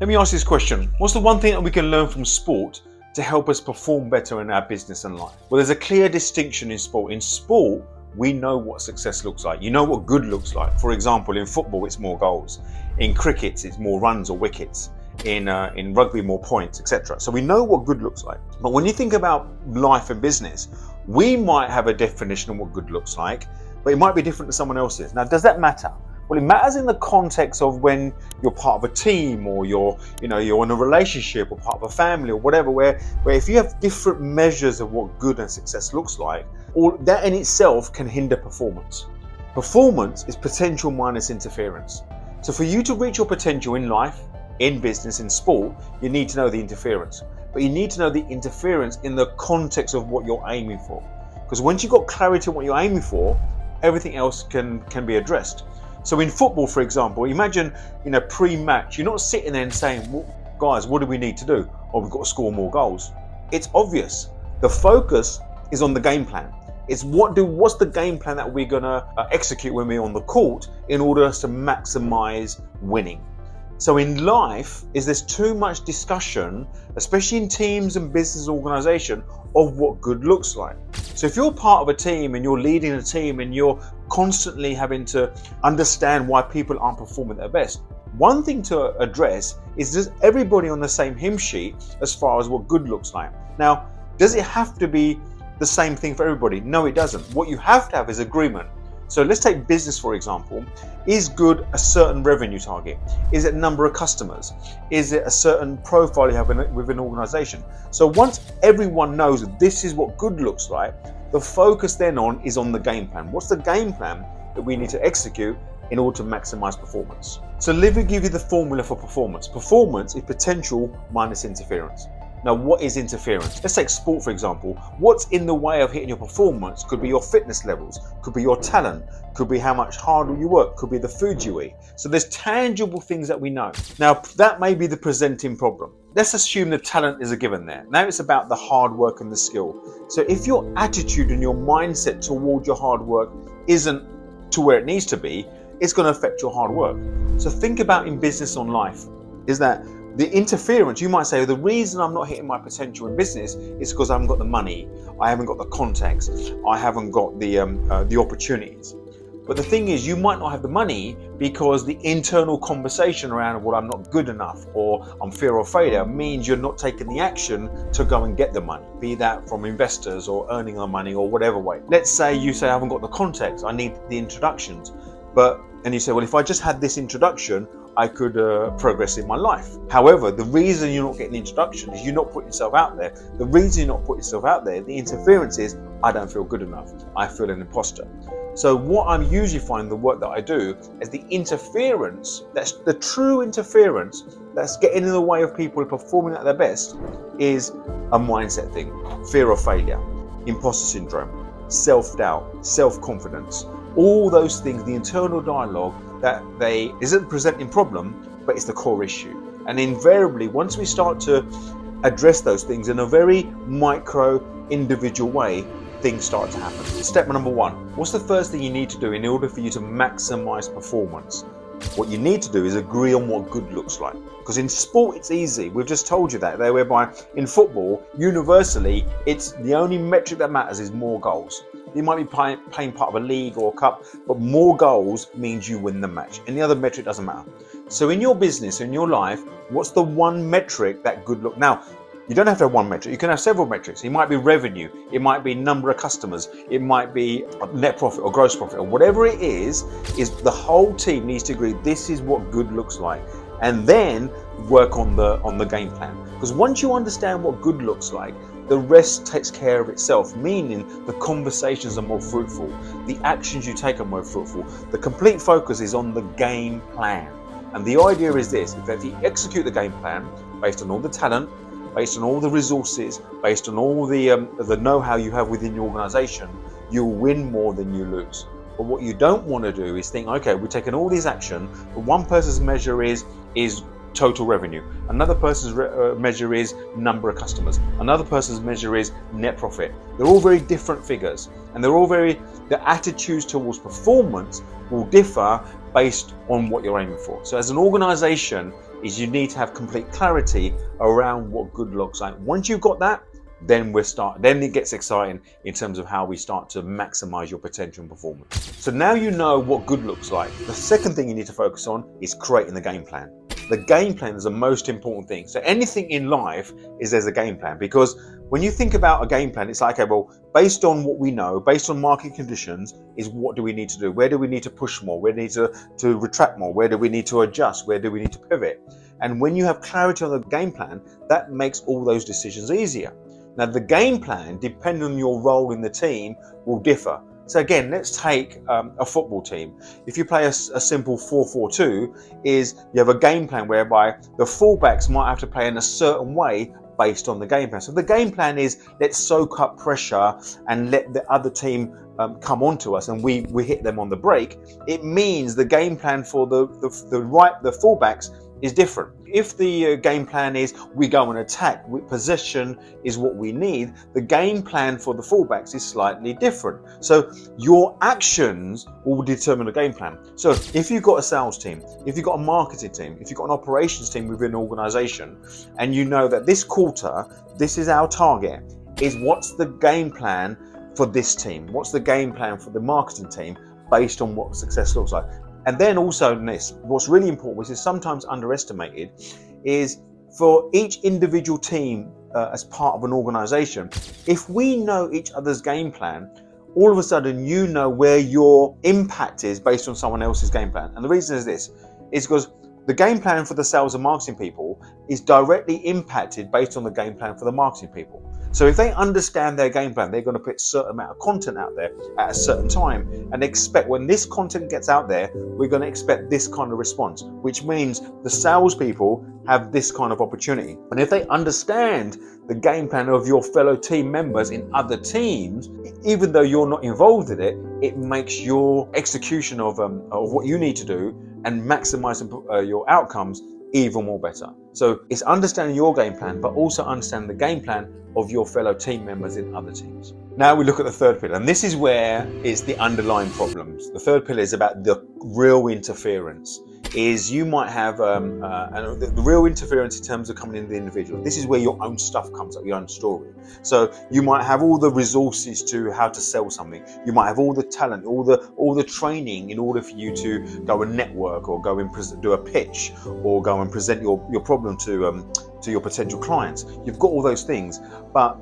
Let me ask you this question. What's the one thing that we can learn from sport to help us perform better in our business and life? Well, there's a clear distinction in sport. In sport, we know what success looks like. You know what good looks like. For example, in football, it's more goals. In cricket, it's more runs or wickets. In rugby, more points, etc. So we know what good looks like. But when you think about life and business, we might have a definition of what good looks like, but it might be different to someone else's. Now, does that matter? Well, it matters in the context of when you're part of a team, or you're in a relationship, or part of a family, or whatever, where if you have different measures of what good and success looks like, all that in itself can hinder performance. Performance is potential minus interference. So for you to reach your potential in life, in business, in sport, you need to know the interference. But you need to know the interference in the context of what you're aiming for. Because once you've got clarity on what you're aiming for, everything else can be addressed. So in football, for example, imagine pre-match, you're not sitting there and saying, well, guys, what do we need to do? Oh, we've got to score more goals. It's obvious. The focus is on the game plan. It's what's the game plan that we're going to execute when we're on the court in order to maximize winning. So in life, there's too much discussion, especially in teams and business organization, of what good looks like. So if you're part of a team and you're leading a team and you're constantly having to understand why people aren't performing at their best, one thing to address is, does everybody on the same hymn sheet as far as what good looks like? Now, does it have to be the same thing for everybody? No, it doesn't. What you have to have is agreement. So let's take business, for example. Is good a certain revenue target? Is it number of customers? Is it a certain profile you have within an organization? So once everyone knows that this is what good looks like, the focus then is on the game plan. What's the game plan that we need to execute in order to maximize performance? So let me give you the formula for performance. Performance is potential minus interference. Now, what is interference? Let's take sport, for example. What's in the way of hitting your performance could be your fitness levels, could be your talent, could be how much harder you work, could be the food you eat. So there's tangible things that we know. Now, that may be the presenting problem. Let's assume the talent is a given there. Now it's about the hard work and the skill. So if your attitude and your mindset toward your hard work isn't to where it needs to be, it's going to affect your hard work. So think about in business on life, is that the interference, you might say, the reason I'm not hitting my potential in business is because I haven't got the money, I haven't got the contacts, I haven't got the opportunities. But the thing is, you might not have the money because the internal conversation around, well, I'm not good enough, or I'm fear of failure, means you're not taking the action to go and get the money, be that from investors or earning the money or whatever way. Let's say you say, I haven't got the contacts, I need the introductions. And you say, well, if I just had this introduction, I could progress in my life. However, the reason you're not getting the introduction is you're not putting yourself out there. The reason you're not putting yourself out there, the interference is, I don't feel good enough. I feel an imposter. So what I'm usually finding, the work that I do, is the interference, that's the true interference that's getting in the way of people performing at their best, is a mindset thing. Fear of failure, imposter syndrome, self-doubt, self-confidence, all those things, the internal dialogue that isn't presenting problem, but it's the core issue. And invariably, once we start to address those things in a very micro, individual way, things start to happen. Step number one, what's the first thing you need to do in order for you to maximize performance? What you need to do is agree on what good looks like. Because in sport, it's easy. We've just told you that there, whereby in football, universally, it's the only metric that matters is more goals. You might be playing part of a league or a cup, but more goals means you win the match. Any other metric doesn't matter. So in your business, in your life, what's the one metric that good look? Now, you don't have to have one metric. You can have several metrics. It might be revenue. It might be number of customers. It might be net profit or gross profit or whatever it is the whole team needs to agree this is what good looks like, and then work on the game plan. Because once you understand what good looks like, the rest takes care of itself, meaning the conversations are more fruitful, the actions you take are more fruitful. The complete focus is on the game plan. And the idea is this, if you execute the game plan based on all the talent, based on all the resources, based on all the know-how you have within your organization, you'll win more than you lose. But what you don't want to do is think, okay, we're taking all these action, but one person's measure is total revenue. Another person's measure is number of customers. Another person's measure is net profit. They're all very different figures, and the attitudes towards performance will differ based on what you're aiming for. So as an organization, is you need to have complete clarity around what good looks like. Once you've got that, then it gets exciting in terms of how we start to maximize your potential and performance. So now you know what good looks like. The second thing you need to focus on is creating the game plan. The game plan is the most important thing. So anything in life there's a game plan, because when you think about a game plan, it's like, okay, well, based on what we know, based on market conditions, is what do we need to do? Where do we need to push more? Where do we need to retract more? Where do we need to adjust? Where do we need to pivot? And when you have clarity on the game plan, that makes all those decisions easier. Now, the game plan, depending on your role in the team, will differ. So again, let's take a football team. If you play a simple 4-4-2, you have a game plan whereby the fullbacks might have to play in a certain way based on the game plan. So the game plan is, let's soak up pressure and let the other team come onto us, and we hit them on the break. It means the game plan for the fullbacks is different. If the game plan is we go and attack, possession is what we need, the game plan for the fullbacks is slightly different. So your actions will determine the game plan. So if you've got a sales team, if you've got a marketing team, if you've got an operations team within an organization, and you know that this quarter, this is our target, is what's the game plan for this team? What's the game plan for the marketing team based on what success looks like? And then also what's really important, which is sometimes underestimated, is for each individual team as part of an organization, if we know each other's game plan, all of a sudden you know where your impact is based on someone else's game plan. And the reason is this, is because the game plan for the sales and marketing people is directly impacted based on the game plan for the marketing people. So if they understand their game plan, they're going to put a certain amount of content out there at a certain time and expect when this content gets out there, we're going to expect this kind of response, which means the salespeople have this kind of opportunity. And if they understand the game plan of your fellow team members in other teams, even though you're not involved in it, it makes your execution of what you need to do and maximizing your outcomes even more better. So it's understanding your game plan, but also understanding the game plan of your fellow team members in other teams. Now we look at the third pillar, and this is where it's the underlying problems. The third pillar is about the real interference. Is you might have the real interference in terms of coming into the individual. This is where your own stuff comes up, your own story. So you might have all the resources to how to sell something. You might have all the talent, all the training in order for you to go and network, or go and do a pitch, or go and present your problem to your potential clients. You've got all those things, but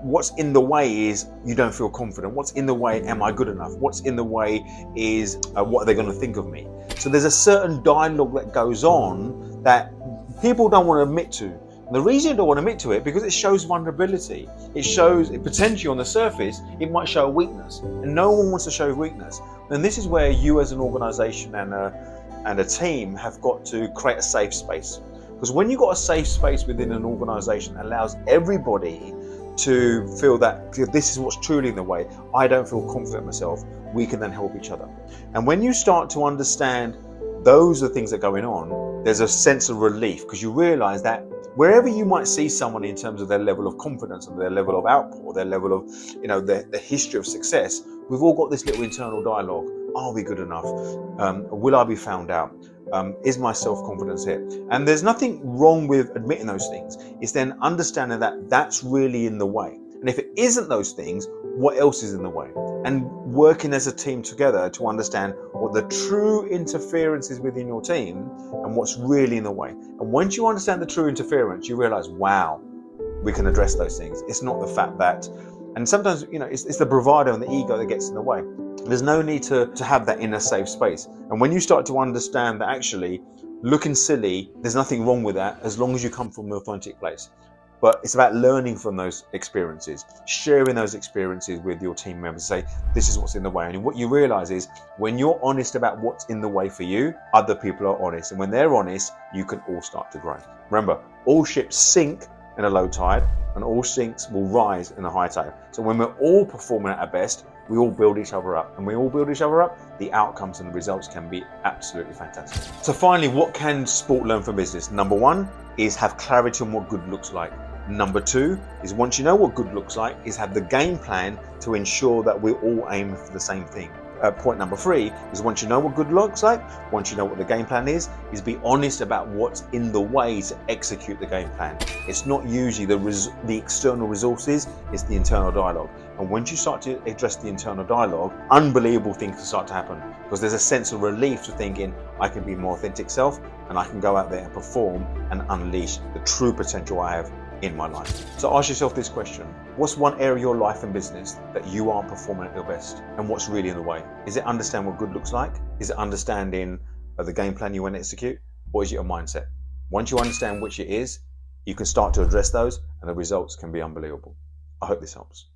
what's in the way is you don't feel confident. What's in the way, am I good enough? What's in the way is what are they going to think of me? So there's a certain dialogue that goes on that people don't want to admit to. And the reason you don't want to admit to it, because it shows vulnerability. It shows potentially on the surface, it might show a weakness, and no one wants to show weakness. And this is where you as an organization and a team have got to create a safe space. Because when you've got a safe space within an organization, it allows everybody to feel that this is what's truly in the way. I don't feel confident myself. We can then help each other. And when you start to understand those are the things that are going on, there's a sense of relief, because you realize that wherever you might see someone in terms of their level of confidence and their level of output, or their level of, the history of success, we've all got this little internal dialogue. Are we good enough? Will I be found out? Is my self-confidence here? And there's nothing wrong with admitting those things. It's then understanding that that's really in the way. And if it isn't those things, what else is in the way? And working as a team together to understand what the true interference is within your team and what's really in the way. And once you understand the true interference, you realize, wow, we can address those things. It's not the fact that, and sometimes, it's the bravado and the ego that gets in the way. There's no need to have that inner safe space. And when you start to understand that actually looking silly, there's nothing wrong with that as long as you come from an authentic place. But it's about learning from those experiences, sharing those experiences with your team members, say, this is what's in the way. And what you realize is when you're honest about what's in the way for you, other people are honest. And when they're honest, you can all start to grow. Remember, all ships sink in a low tide, and all sinks will rise in a high tide. So when we're all performing at our best, we all build each other up. And we all build each other up, the outcomes and the results can be absolutely fantastic. So finally, what can sport learn from business? Number one is have clarity on what good looks like. Number two is, once you know what good looks like, is have the game plan to ensure that we're all aiming for the same thing. point number 3 is once you know what good looks like, once you know what the game plan is be honest about what's in the way to execute the game plan. It's not usually the external resources, it's the internal dialogue. And once you start to address the internal dialogue, unbelievable things can start to happen, because there's a sense of relief to thinking I can be my authentic self and I can go out there and perform and unleash the true potential I have in my life. So ask yourself this question: what's one area of your life and business that you aren't performing at your best, and what's really in the way? Is it understanding what good looks like? Is it understanding the game plan you want to execute? Or is it your mindset? Once you understand which it is, you can start to address those and the results can be unbelievable. I hope this helps.